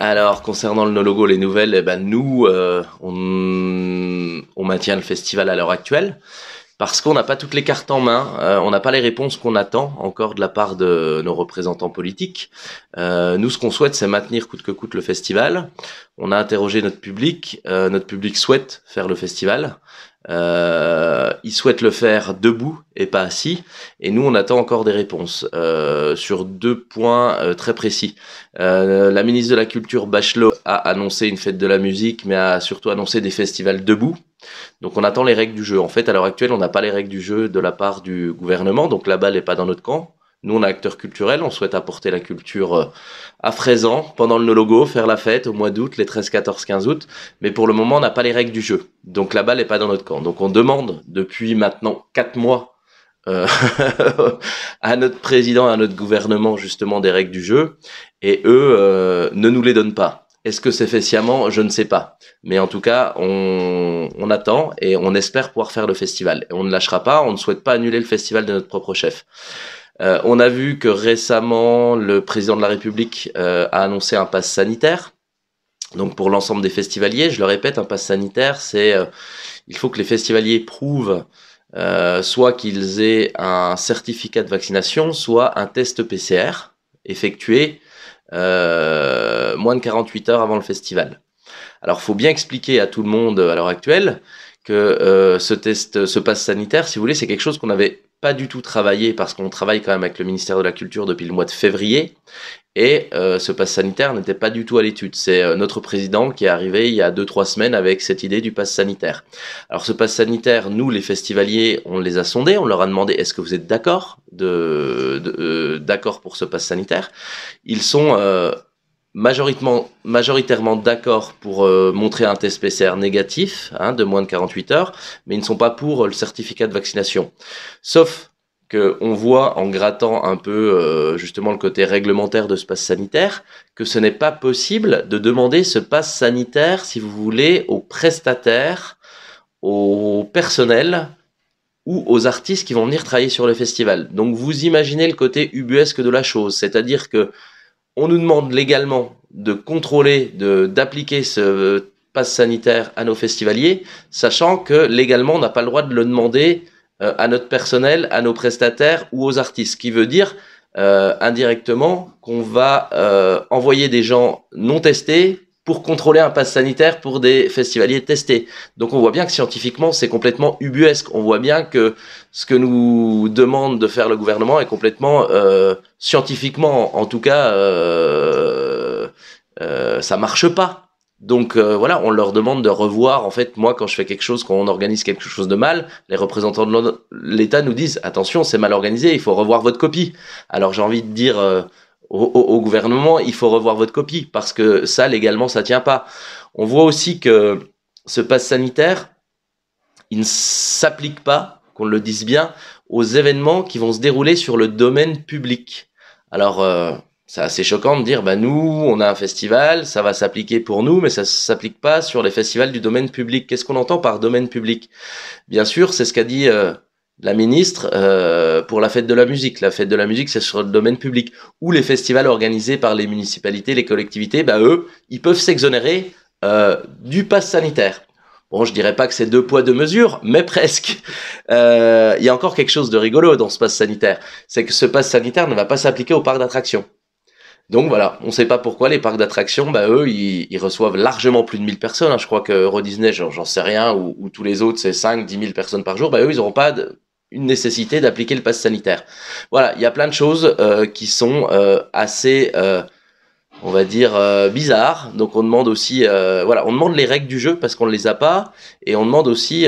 Alors, concernant le no logo, les nouvelles, eh ben, nous, on maintient le festival à l'heure actuelle parce qu'on n'a pas toutes les cartes en main, on n'a pas les réponses qu'on attend encore de la part de nos représentants politiques. Nous, ce qu'on souhaite, c'est maintenir coûte que coûte le festival. On a interrogé notre public souhaite faire le festival. Il souhaite le faire debout et pas assis, et nous on attend encore des réponses sur deux points très précis. La ministre de la Culture Bachelot a annoncé une fête de la musique, mais a surtout annoncé des festivals debout. Donc on attend les règles du jeu. En fait, à l'heure actuelle, on n'a pas les règles du jeu de la part du gouvernement, donc la balle n'est pas dans notre camp. Nous, on est acteurs culturels, on souhaite apporter la culture à Fraisan pendant le No Logo, faire la fête au mois d'août, les 13, 14, 15 août. Mais pour le moment, on n'a pas les règles du jeu. Donc la balle n'est pas dans notre camp. Donc on demande depuis maintenant 4 mois euh, à notre président, à notre gouvernement, justement, des règles du jeu. Et eux ne nous les donnent pas. Est-ce que c'est fait sciemment? Je ne sais pas. Mais en tout cas, on attend et on espère pouvoir faire le festival. Et on ne lâchera pas, on ne souhaite pas annuler le festival de notre propre chef. On a vu que récemment, le président de la République a annoncé un pass sanitaire. Donc pour l'ensemble des festivaliers, je le répète, un pass sanitaire, c'est il faut que les festivaliers prouvent soit qu'ils aient un certificat de vaccination, soit un test PCR effectué moins de 48 heures avant le festival. Alors, faut bien expliquer à tout le monde à l'heure actuelle que ce pass sanitaire, si vous voulez, c'est quelque chose qu'on n'avait pas du tout travaillé parce qu'on travaille quand même avec le ministère de la Culture depuis le mois de février. Et ce pass sanitaire n'était pas du tout à l'étude. C'est notre président qui est arrivé il y a 2-3 semaines avec cette idée du pass sanitaire. Alors ce pass sanitaire, nous les festivaliers, on les a sondés, on leur a demandé est-ce que vous êtes d'accord d'accord pour ce pass sanitaire. Ils sont majoritairement d'accord pour montrer un test PCR négatif de moins de 48 heures, mais ils ne sont pas pour le certificat de vaccination. Sauf que on voit en grattant un peu justement le côté réglementaire de ce pass sanitaire que ce n'est pas possible de demander ce pass sanitaire, si vous voulez, aux prestataires, au personnel ou aux artistes qui vont venir travailler sur le festival. Donc vous imaginez le côté ubuesque de la chose, c'est-à-dire que on nous demande légalement de contrôler, d'appliquer ce pass sanitaire à nos festivaliers, sachant que légalement on n'a pas le droit de le demander à notre personnel, à nos prestataires ou aux artistes. Ce qui veut dire indirectement qu'on va envoyer des gens non testés pour contrôler un pass sanitaire pour des festivaliers testés. Donc on voit bien que scientifiquement c'est complètement ubuesque. On voit bien que ce que nous demande de faire le gouvernement est complètement scientifiquement, en tout cas, ça marche pas. Donc voilà, on leur demande de revoir. En fait, moi, quand je fais quelque chose, quand on organise quelque chose de mal, les représentants de l'État nous disent attention, c'est mal organisé, il faut revoir votre copie. Alors j'ai envie de dire au gouvernement, il faut revoir votre copie parce que ça, légalement, ça tient pas. On voit aussi que ce pass sanitaire, il ne s'applique pas, qu'on le dise bien, aux événements qui vont se dérouler sur le domaine public. Alors, c'est assez choquant de dire, bah nous, on a un festival, ça va s'appliquer pour nous, mais ça ne s'applique pas sur les festivals du domaine public. Qu'est-ce qu'on entend par domaine public? Bien sûr, c'est ce qu'a dit la ministre pour la fête de la musique. La fête de la musique, c'est sur le domaine public. Ou les festivals organisés par les municipalités, les collectivités, bah eux, ils peuvent s'exonérer du pass sanitaire. Bon, je dirais pas que c'est 2 poids 2 mesures, mais presque. Il y a encore quelque chose de rigolo dans ce pass sanitaire, c'est que ce pass sanitaire ne va pas s'appliquer aux parcs d'attractions. Donc voilà, on ne sait pas pourquoi les parcs d'attractions, bah eux, ils reçoivent largement plus de 1000 personnes. Hein. Je crois que Euro Disney, j'en sais rien, ou tous les autres, c'est 5-10 000 personnes par jour. Bah eux, ils n'auront pas une nécessité d'appliquer le pass sanitaire. Voilà, il y a plein de choses qui sont assez on va dire bizarre. Donc on demande aussi voilà, on demande les règles du jeu parce qu'on ne les a pas, et on demande aussi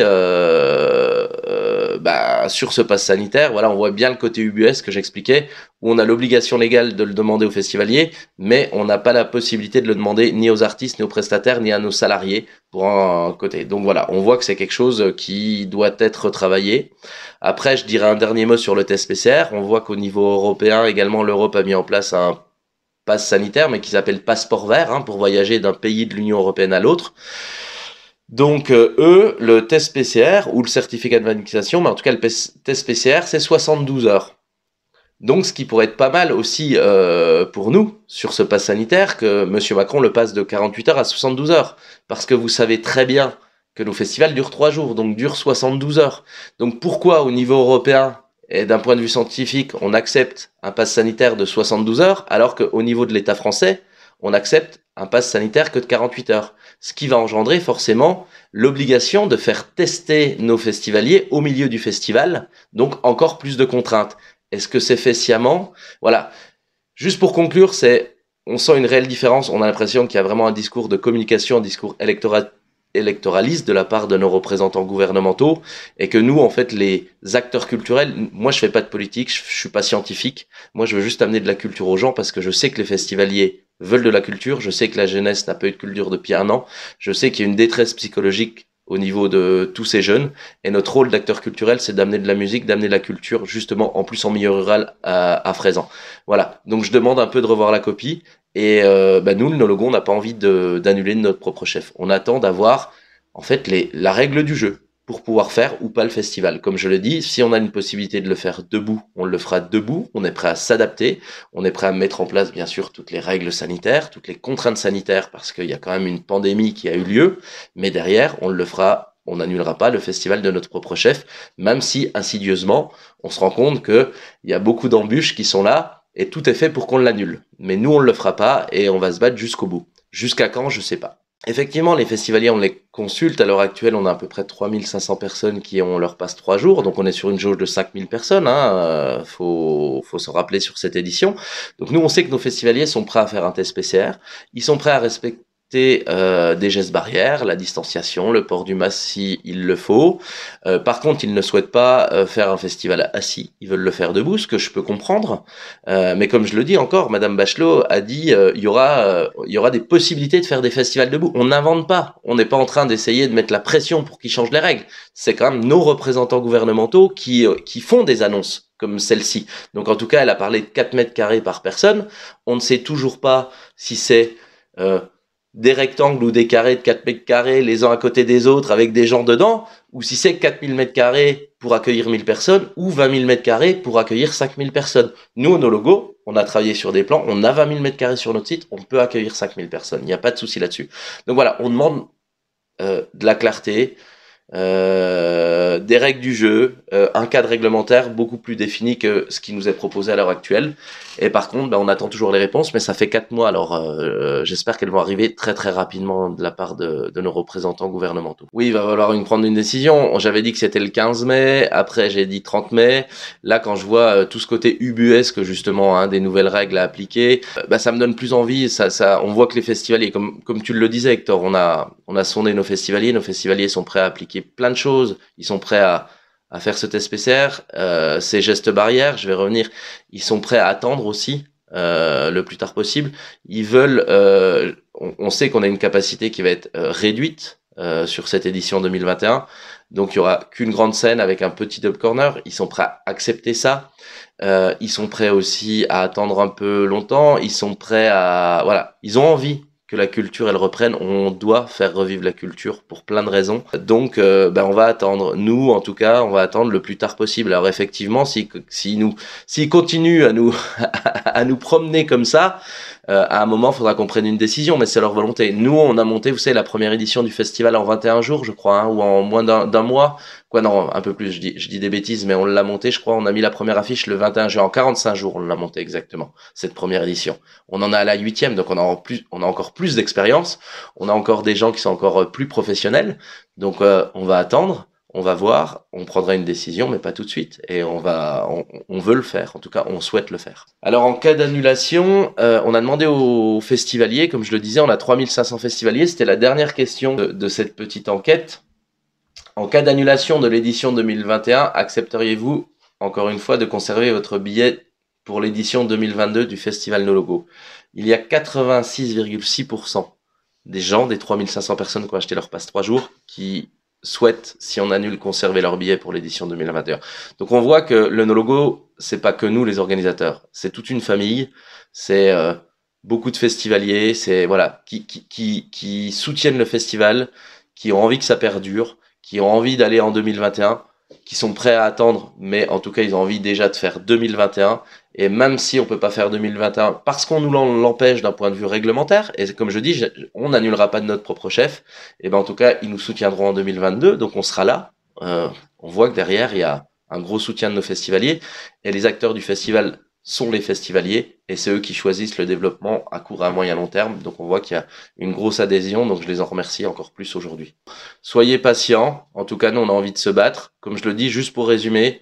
sur ce pass sanitaire, voilà, on voit bien le côté UBS que j'expliquais, où on a l'obligation légale de le demander aux festivaliers, mais on n'a pas la possibilité de le demander ni aux artistes, ni aux prestataires, ni à nos salariés pour un côté. Donc voilà, on voit que c'est quelque chose qui doit être travaillé. Après, je dirais un dernier mot sur le test PCR. On voit qu'au niveau européen également, l'Europe a mis en place un passe sanitaire, mais qui s'appelle passeport vert, pour voyager d'un pays de l'Union européenne à l'autre. Donc eux, le test PCR ou le certificat de vaccination, mais en tout cas le test PCR, c'est 72 heures. Donc, ce qui pourrait être pas mal aussi pour nous sur ce pass sanitaire, que Monsieur Macron le passe de 48 heures à 72 heures. Parce que vous savez très bien que nos festivals durent 3 jours, donc durent 72 heures. Donc pourquoi au niveau européen et d'un point de vue scientifique, on accepte un pass sanitaire de 72 heures, alors qu'au niveau de l'État français, on accepte un pass sanitaire que de 48 heures. Ce qui va engendrer forcément l'obligation de faire tester nos festivaliers au milieu du festival, donc encore plus de contraintes. Est-ce que c'est fait sciemment? Voilà. Juste pour conclure, on sent une réelle différence. On a l'impression qu'il y a vraiment un discours de communication, un discours électoraliste de la part de nos représentants gouvernementaux, et que nous, en fait, les acteurs culturels, moi, je fais pas de politique, je suis pas scientifique. Moi, je veux juste amener de la culture aux gens parce que je sais que les festivaliers veulent de la culture. Je sais que la jeunesse n'a pas eu de culture depuis un an. Je sais qu'il y a une détresse psychologique au niveau de tous ces jeunes. Et notre rôle d'acteur culturel, c'est d'amener de la musique, d'amener de la culture, justement, en plus en milieu rural à Fraisan. Voilà. Donc, je demande un peu de revoir la copie. Et nous, le Nologo, on n'a pas envie d'annuler notre propre chef. On attend d'avoir, en fait, la règle du jeu pour pouvoir faire ou pas le festival. Comme je le dis, si on a une possibilité de le faire debout, on le fera debout. On est prêt à s'adapter. On est prêt à mettre en place, bien sûr, toutes les règles sanitaires, toutes les contraintes sanitaires, parce qu'il y a quand même une pandémie qui a eu lieu. Mais derrière, on le fera. On n'annulera pas le festival de notre propre chef, même si, insidieusement, on se rend compte qu'il y a beaucoup d'embûches qui sont là, et tout est fait pour qu'on l'annule. Mais nous, on ne le fera pas, et on va se battre jusqu'au bout. Jusqu'à quand, je sais pas. Effectivement, les festivaliers, on les consulte. À l'heure actuelle, on a à peu près 3500 personnes qui ont leur passe 3 jours. Donc, on est sur une jauge de 5000 personnes. Faut se rappeler sur cette édition. Donc, nous, on sait que nos festivaliers sont prêts à faire un test PCR. Ils sont prêts à respecter des gestes barrières, la distanciation, le port du masque si il le faut. Par contre, ils ne souhaitent pas faire un festival assis. Ils veulent le faire debout, ce que je peux comprendre. Mais comme je le dis encore, Madame Bachelot a dit il y aura des possibilités de faire des festivals debout. On n'invente pas. On n'est pas en train d'essayer de mettre la pression pour qu'ils changent les règles. C'est quand même nos représentants gouvernementaux qui font des annonces comme celle-ci. Donc en tout cas, elle a parlé de 4 mètres carrés par personne. On ne sait toujours pas si c'est des rectangles ou des carrés de 4 mètres carrés les uns à côté des autres avec des gens dedans, ou si c'est 4000 mètres carrés pour accueillir 1000 personnes ou 20 000 mètres carrés pour accueillir 5000 personnes. Nous, nos logos, on a travaillé sur des plans, on a 20 000 mètres carrés sur notre site, on peut accueillir 5000 personnes. Il n'y a pas de souci là-dessus. Donc voilà, on demande de la clarté, des règles du jeu, un cadre réglementaire beaucoup plus défini que ce qui nous est proposé à l'heure actuelle. Et par contre, on attend toujours les réponses, mais ça fait 4 mois, alors j'espère qu'elles vont arriver très très rapidement de la part de nos représentants gouvernementaux. Oui, il va falloir prendre une décision. J'avais dit que c'était le 15 mai, après j'ai dit 30 mai. Là, quand je vois tout ce côté ubuesque, justement, des nouvelles règles à appliquer, ça me donne plus envie. On voit que les festivaliers, comme tu le disais, Hector, on a sondé nos festivaliers sont prêts à appliquer plein de choses, ils sont prêts à faire ce test PCR, ces gestes barrières, je vais revenir, ils sont prêts à attendre aussi le plus tard possible. Ils veulent, on sait qu'on a une capacité qui va être réduite sur cette édition 2021, donc il y aura qu'une grande scène avec un petit dub corner. Ils sont prêts à accepter ça. Ils sont prêts aussi à attendre un peu longtemps. Ils sont prêts voilà, ils ont envie que la culture elle reprenne. On doit faire revivre la culture pour plein de raisons. Donc on va attendre. Nous en tout cas, on va attendre le plus tard possible. Alors effectivement, s'ils continuent à nous à nous promener comme ça, à un moment, il faudra qu'on prenne une décision, mais c'est leur volonté. Nous, on a monté, vous savez, la première édition du festival en 21 jours, je crois, ou en moins d'un mois. Quoi, non, un peu plus, je dis des bêtises, mais on l'a monté, je crois, on a mis la première affiche le 21 juin, en 45 jours, on l'a monté exactement, cette première édition. On en a à la 8e, donc on a encore plus d'expérience, on a encore des gens qui sont encore plus professionnels, donc on va attendre. On va voir, on prendra une décision, mais pas tout de suite. Et on veut le faire. En tout cas, on souhaite le faire. Alors, en cas d'annulation, on a demandé aux festivaliers, comme je le disais, on a 3500 festivaliers. C'était la dernière question de cette petite enquête. En cas d'annulation de l'édition 2021, accepteriez-vous, encore une fois, de conserver votre billet pour l'édition 2022 du Festival No Logo? Il y a 86,6% des gens, des 3500 personnes qui ont acheté leur passe 3 jours, qui souhaitent, si on annule, conserver leur billet pour l'édition 2021. Donc on voit que le No Logo, c'est pas que nous les organisateurs, c'est toute une famille, c'est beaucoup de festivaliers, c'est voilà, qui soutiennent le festival, qui ont envie que ça perdure, qui ont envie d'aller en 2021. qui sont prêts à attendre, mais en tout cas, ils ont envie déjà de faire 2021. Et même si on peut pas faire 2021 parce qu'on nous l'empêche d'un point de vue réglementaire, et comme je dis, on n'annulera pas de notre propre chef, et ben en tout cas, ils nous soutiendront en 2022, donc on sera là. On voit que derrière, il y a un gros soutien de nos festivaliers, et les acteurs du festival sont les festivaliers, et c'est eux qui choisissent le développement à court, à moyen, long terme. Donc on voit qu'il y a une grosse adhésion, donc je les en remercie encore plus aujourd'hui. Soyez patients, en tout cas nous on a envie de se battre. Comme je le dis, juste pour résumer,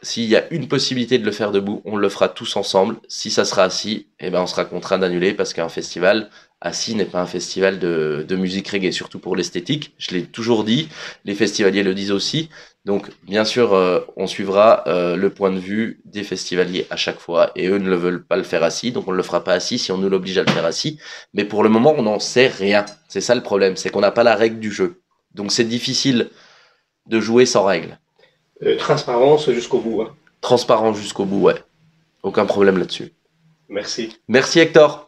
s'il y a une possibilité de le faire debout, on le fera tous ensemble. Si ça sera assis, eh ben on sera contraint d'annuler parce qu'un festival assis n'est pas un festival de musique reggae, surtout pour l'esthétique. Je l'ai toujours dit, les festivaliers le disent aussi. Donc, bien sûr, on suivra le point de vue des festivaliers à chaque fois, et eux ne le veulent pas le faire assis, donc on ne le fera pas assis si on nous l'oblige à le faire assis. Mais pour le moment, on n'en sait rien. C'est ça le problème, c'est qu'on n'a pas la règle du jeu. Donc c'est difficile de jouer sans règle. Transparence jusqu'au bout. Hein. Transparent jusqu'au bout, ouais. Aucun problème là-dessus. Merci. Merci Hector.